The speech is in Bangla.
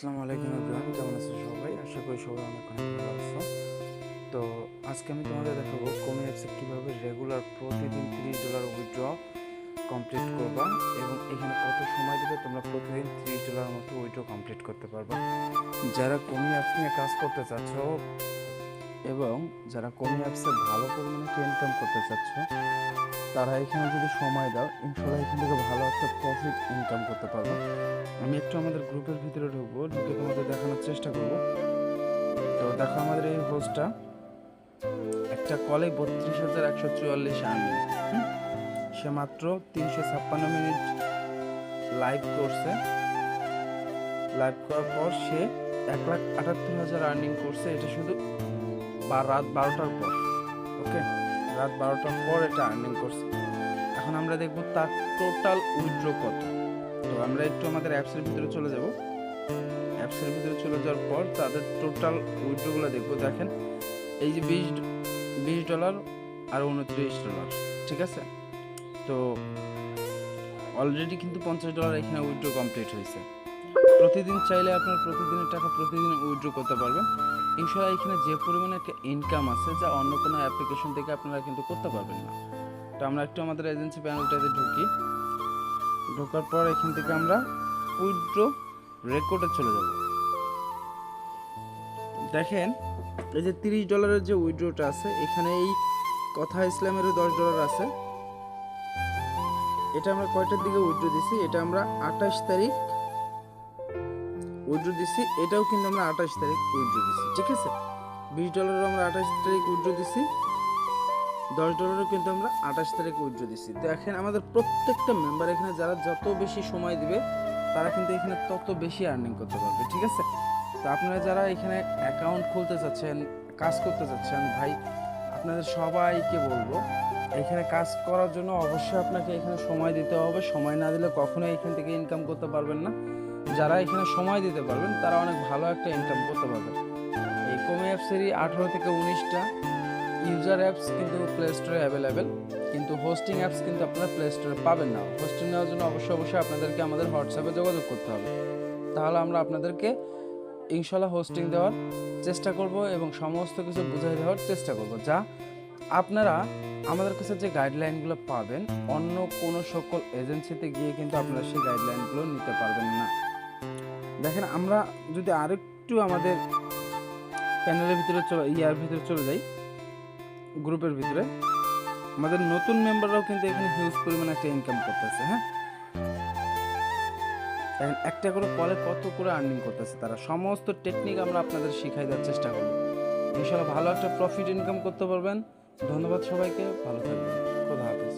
আসসালামু আলাইকুম এভরিওয়ান, কেমন আছো সবাই? আশা করি সবাই অনেক অনেক ভালো আছো। তো আজকে আমি তোমাদের দেখাবো কোমি অ্যাপসে কীভাবে রেগুলার প্রতিদিন $30 উইথড্র কমপ্লিট করবা এবং এখানে কত সময় দিলে তোমরা প্রতিদিন $30 মতো উইথড্র কমপ্লিট করতে পারবা। যারা কোমি অ্যাপস নিয়ে কাজ করতে চাচ্ছ এবং যারা কোমি অ্যাপসে ভালো পরিমাণে ইনকাম করতে চাচ্ছ, তারা এখানে যদি সময় দাও ইনশাল্লাহ এখান থেকে ভালো একটা প্রফিট ইনকাম করতে পারবো। আমি একটু আমাদের গ্রুপের ভিতরে ঢুকে তোমাদের দেখানোর চেষ্টা করব। তো দেখো, আমাদের এই হোস্টটা একটা কলে 32,144 আর্নিং, সে মাত্র 356 মিনিট লাইভ করছে। লাইভ করার পর সে 1,78,000 আর্নিং করছে। এটা শুধু রাত 12টার পর। ওকে, রাত 12টার পর এটা আর্নিং করছে। এখন আমরা দেখব তার টোটাল উইথড্র কত। তো আমরা একটু আমাদের অ্যাপসের ভিতরে চলে যাব। অ্যাপসের ভিতরে চলে যাওয়ার পর তাদের টোটাল উইথড্রগুলো দেখবো। দেখেন, এই যে $20 আর $29, ঠিক আছে। তো অলরেডি কিন্তু $50 এখানে উইথড্র কমপ্লিট হয়েছে। প্রতিদিন চাইলে আপনার প্রতিদিনের টাকা প্রতিদিন উইথড্র করতে পারবেন ইনশাআল্লাহ। এখানে যে পরিমাণে একটা ইনকাম আছে, যা অন্য কোনো অ্যাপ্লিকেশন থেকে আপনারা কিন্তু করতে পারবেন না। তো আমরা একটু আমাদের এজেন্সি প্যানেলটাতে ঢোকার পর এখান থেকে আমরা উইথড্র রেকর্ডে চলে যাব। দেখেন, এই যে $30 যে উইথড্রটা আছে, এখানে এই কথা ইসলামেরও $10 আছে। এটা আমরা কয়টার দিকে উইথড্র দিছি? এটা আমরা 28 তারিখ উইথড্র দিছি। এটাও কিন্তু আমরা 28 তারিখ উইথড্র দিছি, ঠিক আছে। $20 আমরা 28 তারিখ উইথড্র দিছি, $10 কিন্তু আমরা 28 তারিখ উইথড্র দিছি। দেখেন, আমাদের প্রত্যেকটা মেম্বার এখানে যারা যত বেশি সময় দিবে তারা কিন্তু এখানে তত বেশি আর্নিং করতে পারবে, ঠিক আছে। তো আপনারা যারা এখানে অ্যাকাউন্ট খুলতে চাচ্ছেন, কাজ করতে চাচ্ছেন, ভাই আপনাদের সবাইকে বলবো, এখানে কাজ করার জন্য অবশ্যই আপনাকে এখানে সময় দিতে হবে। সময় না দিলে কখনোই এখান থেকে ইনকাম করতে পারবেন না। যারা এখানে সময় দিতে পারবেন তারা অনেক ভালো একটা ইনকাম করতে পারবেন। এই কোমি অ্যাপসেরই 18 থেকে 19টা ইউজার অ্যাপস কিন্তু প্লে স্টোরে অ্যাভেলেবেল, কিন্তু হোস্টিং অ্যাপস কিন্তু আপনারা প্লে স্টোরে পাবেন না। হোস্টিং নেওয়ার জন্য অবশ্যই আপনাদেরকে আমাদের হোয়াটসঅ্যাপে যোগাযোগ করতে হবে। তাহলে আমরা আপনাদেরকে ইনশাল্লাহ হোস্টিং দেওয়ার চেষ্টা করব এবং সমস্ত কিছু বুঝিয়ে দেওয়ার চেষ্টা করব, যা আপনারা আমাদের কাছে যে গাইডলাইনগুলো পাবেন অন্য কোনো সকল এজেন্সিতে গিয়ে কিন্তু আপনারা সেই গাইডলাইনগুলো নিতে পারবেন না। দেখেন, আমরা যদি আরেকটু আমাদের প্যানেলের ভিতরে চলে যাই, গ্রুপের ভিতরে, আমাদের নতুন মেম্বাররাও কিন্তু এখানে হিউজ পরিমাণে একটা ইনকাম করতেছে। হ্যাঁ, একটা করে কলে কত করে আর্নিং করতেছে তারা, সমস্ত টেকনিক আমরা আপনাদের শিখাই দেওয়ার চেষ্টা করব। ইনশাআল্লাহ ভালো একটা প্রফিট ইনকাম করতে পারবেন। ধন্যবাদ সবাইকে, ভালো থাকবেন, খোদা হাফেজ।